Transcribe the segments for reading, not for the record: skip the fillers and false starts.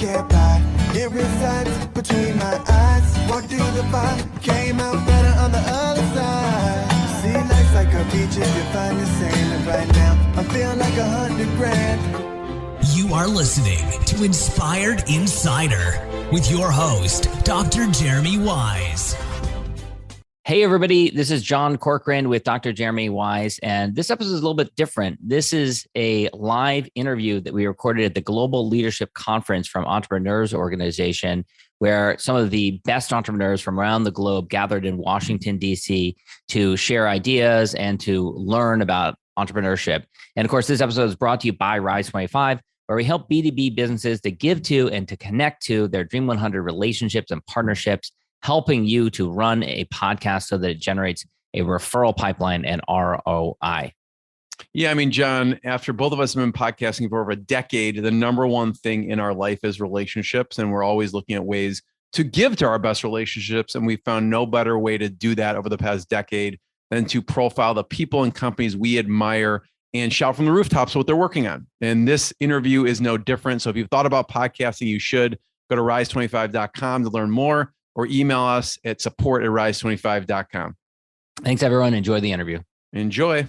can't buy. It resides between my eyes. Walked through the fire, came out better on the other side. See, life's like a beach if you find the sand. And right now, I feel like 100 grand. You are listening to Inspired Insider with your host, Dr. Jeremy Wise. Hey, everybody. This is John Corcoran with Dr. Jeremy Wise, and this episode is a little bit different. This is a live interview that we recorded at the Global Leadership Conference from Entrepreneurs Organization, where some of the best entrepreneurs from around the globe gathered in Washington, D.C. to share ideas and to learn about entrepreneurship. And of course, this episode is brought to you by Rise 25, where we help B2B businesses to give to and to connect to their Dream 100 relationships and partnerships, helping you to run a podcast so that it generates a referral pipeline and ROI. Yeah, I mean, John, after both of us have been podcasting for over a decade, the number one thing in our life is relationships. And we're always looking at ways to give to our best relationships. And we found no better way to do that over the past decade than to profile the people and companies we admire and shout from the rooftops what they're working on. And this interview is no different. So if you've thought about podcasting, you should go to rise25.com to learn more, or email us at support@rise25.com. Thanks, everyone. Enjoy the interview. Enjoy.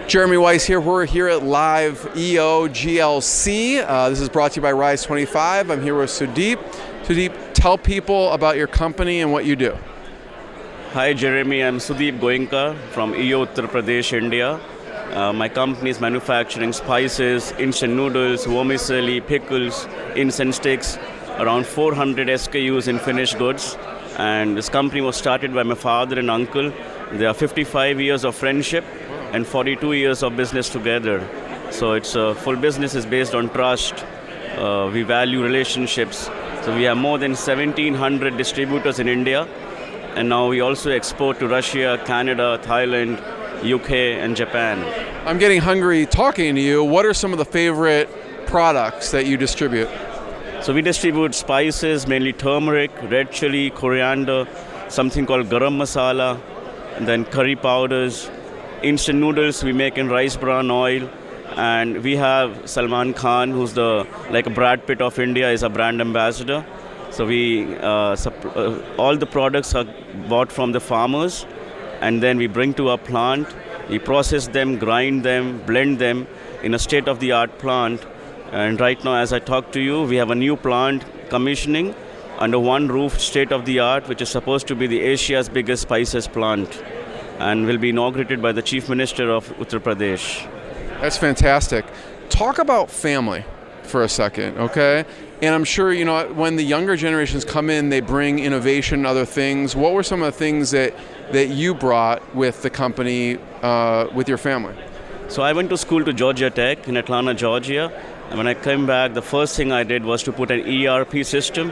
Jeremy Weiss here. We're here at Live EOGLC. This is brought to you by Rise 25. I'm here with Sudeep. Sudeep, tell people about your company and what you do. Hi Jeremy, I'm Sudeep Goenka from Uttar Pradesh, India. My company is manufacturing spices, instant noodles, vermicelli, pickles, instant sticks, around 400 SKUs in finished goods. And this company was started by my father and uncle. There are 55 years of friendship and 42 years of business together. So it's a full business is based on trust. We value relationships. So we have more than 1,700 distributors in India. And now we also export to Russia, Canada, Thailand, UK, and Japan. I'm getting hungry talking to you. What are some of the favorite products that you distribute? So we distribute spices, mainly turmeric, red chili, coriander, something called garam masala, and then curry powders. Instant noodles we make in rice bran oil. And we have Salman Khan, who's like a Brad Pitt of India, is a brand ambassador. So all the products are bought from the farmers, and then we bring to our plant. We process them, grind them, blend them in a state-of-the-art plant. And right now, as I talk to you, we have a new plant commissioning under one roof, state-of-the-art, which is supposed to be the Asia's biggest spices plant, and will be inaugurated by the Chief Minister of Uttar Pradesh. That's fantastic. Talk about family for a second, okay? And I'm sure, when the younger generations come in, they bring innovation and other things. What were some of the things that you brought with the company, with your family? So I went to school to Georgia Tech in Atlanta, Georgia. And when I came back, the first thing I did was to put an ERP system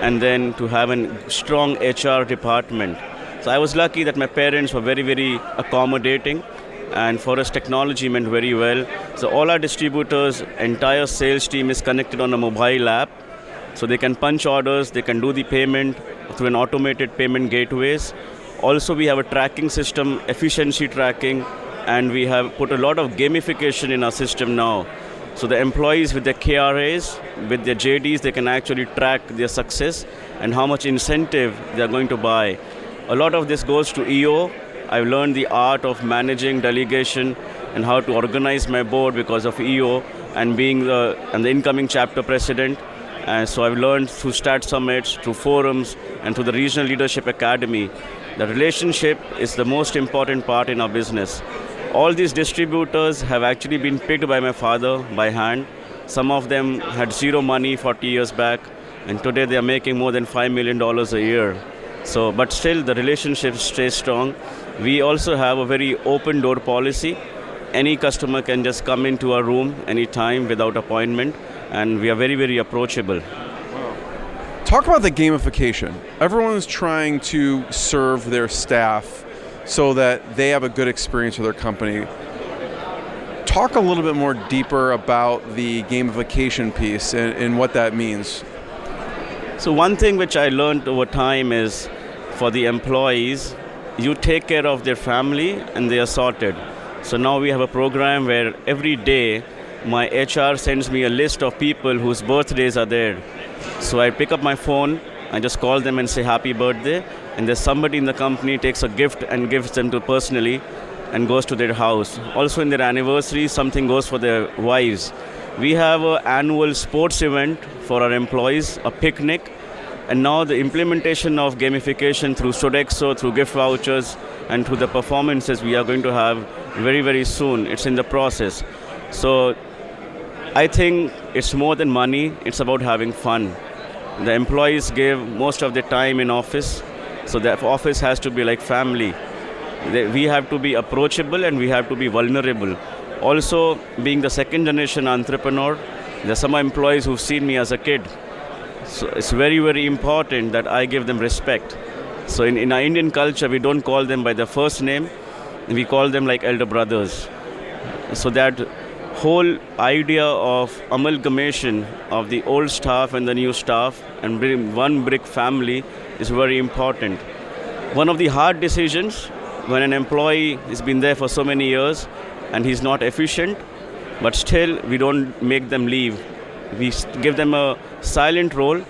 and then to have a strong HR department. So I was lucky that my parents were very, very accommodating. And for us, technology meant very well. So all our distributors, entire sales team is connected on a mobile app. So they can punch orders, they can do the payment through an automated payment gateways. Also, we have a tracking system, efficiency tracking, and we have put a lot of gamification in our system now. So the employees with their KRAs, with their JDs, they can actually track their success and how much incentive they are going to buy. A lot of this goes to EO. I've learned the art of managing delegation and how to organize my board because of EO and being the incoming chapter president. And so I've learned through Stat Summits, through forums, and through the Regional Leadership Academy, that relationship is the most important part in our business. All these distributors have actually been picked by my father by hand. Some of them had zero money 40 years back, and today they are making more than $5 million a year. So, but still the relationship stays strong. We also have a very open door policy. Any customer can just come into our room anytime without appointment, and we are very, very approachable. Wow. Talk about the gamification. Everyone's trying to serve their staff so that they have a good experience with their company. Talk a little bit more deeper about the gamification piece and what that means. So one thing which I learned over time is for the employees, you take care of their family and they are sorted. So now we have a program where every day my HR sends me a list of people whose birthdays are there. So I pick up my phone, I just call them and say happy birthday, and there's somebody in the company takes a gift and gives them to personally and goes to their house. Also in their anniversary, something goes for their wives. We have an annual sports event for our employees, a picnic, and now the implementation of gamification through Sodexo, through gift vouchers, and through the performances we are going to have very, very soon. It's in the process. So I think it's more than money, it's about having fun. The employees give most of their time in office, so the office has to be like family. We have to be approachable and we have to be vulnerable. Also, being the second generation entrepreneur, there are some employees who've seen me as a kid. So it's very, very important that I give them respect. So in our Indian culture, we don't call them by their first name, we call them like elder brothers. So that whole idea of amalgamation of the old staff and the new staff and bring one big family is very important. One of the hard decisions when an employee has been there for so many years and he's not efficient, but still we don't make them leave. We give them a silent role,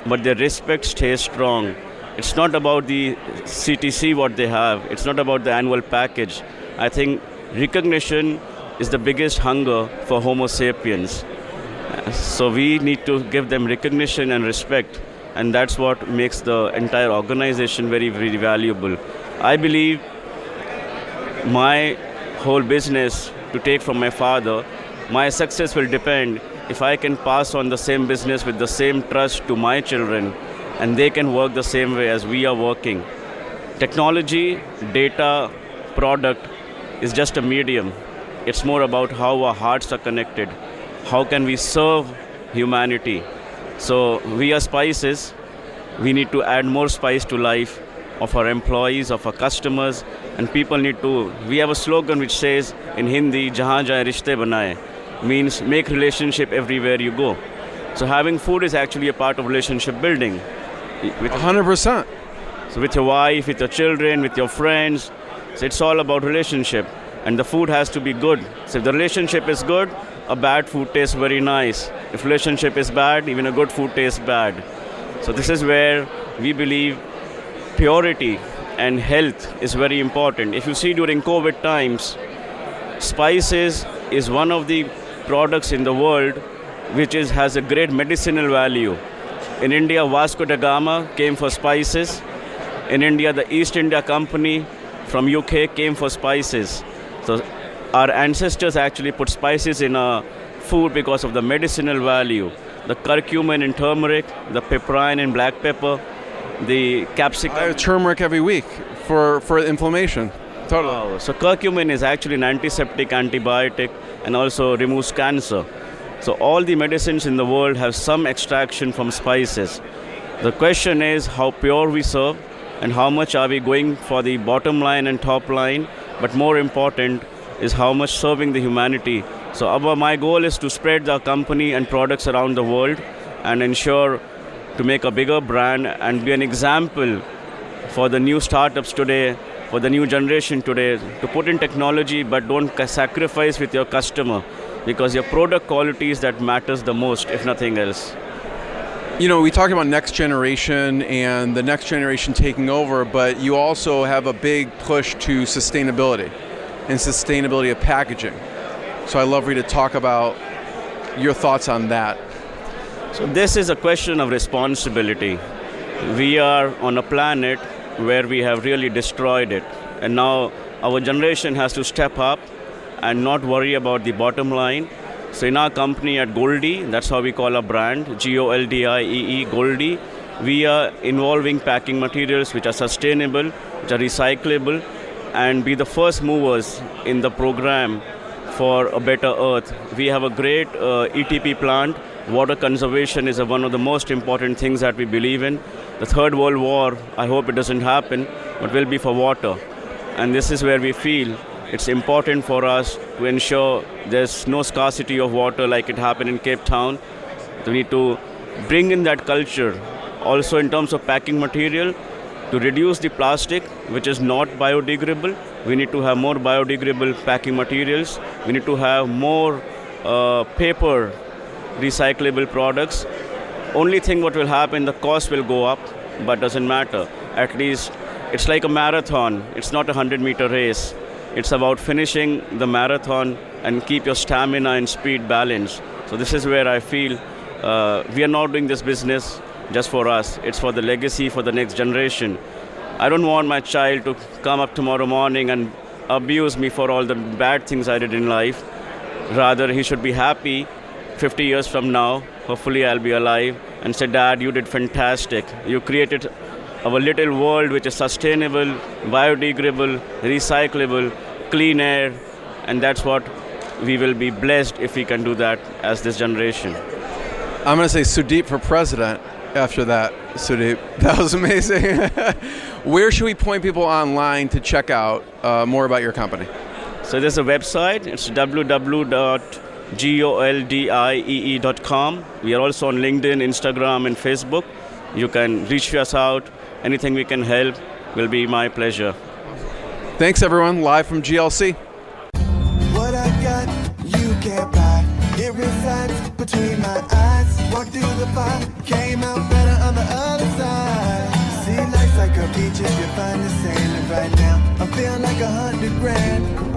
but their respect stays strong. It's not about the CTC what they have. It's not about the annual package. I think recognition is the biggest hunger for Homo sapiens. So we need to give them recognition and respect, and that's what makes the entire organization very, very valuable. I believe my whole business to take from my father, my success will depend if I can pass on the same business with the same trust to my children, and they can work the same way as we are working. Technology, data, product is just a medium. It's more about how our hearts are connected. How can we serve humanity? So we are spices. We need to add more spice to life of our employees, of our customers, and people need to. We have a slogan which says in Hindi, "Jahan jaye rishte banaye," means make relationship everywhere you go. So having food is actually a part of relationship building. 100%. So with your wife, with your children, with your friends, so it's all about relationship. And the food has to be good. So if the relationship is good, a bad food tastes very nice. If relationship is bad, even a good food tastes bad. So this is where we believe purity and health is very important. If you see during COVID times, spices is one of the products in the world which has a great medicinal value. In India, Vasco da Gama came for spices. In India, the East India Company from UK came for spices. So our ancestors actually put spices in our food because of the medicinal value. The curcumin and turmeric, the piperine and black pepper, the capsicum. I have turmeric every week for inflammation. Totally. Wow. So curcumin is actually an antiseptic, antibiotic, and also removes cancer. So all the medicines in the world have some extraction from spices. The question is how pure we serve and how much are we going for the bottom line and top line, but more important is how much serving the humanity. So my goal is to spread our company and products around the world and ensure to make a bigger brand and be an example for the new startups today, for the new generation today, to put in technology but don't sacrifice with your customer, because your product quality is that matters the most, if nothing else. You know, we talk about next generation and the next generation taking over, but you also have a big push to sustainability and sustainability of packaging. So I'd love for you to talk about your thoughts on that. So this is a question of responsibility. We are on a planet where we have really destroyed it. And now our generation has to step up and not worry about the bottom line. So in our company at Goldiee, that's how we call our brand, Goldiee, Goldiee, we are involving packing materials which are sustainable, which are recyclable, and be the first movers in the program for a better earth. We have a great ETP plant. Water conservation is one of the most important things that we believe in. The Third World War, I hope it doesn't happen, but will be for water. And this is where we feel it's important for us to ensure there's no scarcity of water like it happened in Cape Town. We need to bring in that culture Also in terms of packing material, to reduce the plastic, which is not biodegradable, we need to have more biodegradable packing materials. We need to have more paper recyclable products. Only thing what will happen, the cost will go up, but doesn't matter. At least it's like a marathon. It's not a 100-meter race. It's about finishing the marathon and keep your stamina and speed balanced. So this is where I feel we are not doing this business just for us. It's for the legacy, for the next generation. I don't want my child to come up tomorrow morning and abuse me for all the bad things I did in life. Rather, he should be happy 50 years from now. Hopefully I'll be alive and say, Dad, you did fantastic. You created our little world which is sustainable, biodegradable, recyclable, clean air, and that's what we will be blessed if we can do that as this generation. I'm going to say Sudeep for president after that, Sudeep. That was amazing. Where should we point people online to check out more about your company? So there's a website. It's www.goldiee.com. We are also on LinkedIn, Instagram, and Facebook. You can reach us out. Anything we can help will be my pleasure. Thanks, everyone. Live from GLC. What I got, you can't buy. It resides between my eyes. Walked through the fire, came out better on the other side. See, life's like a beach if you find the sailing right now. I feel like 100 grand.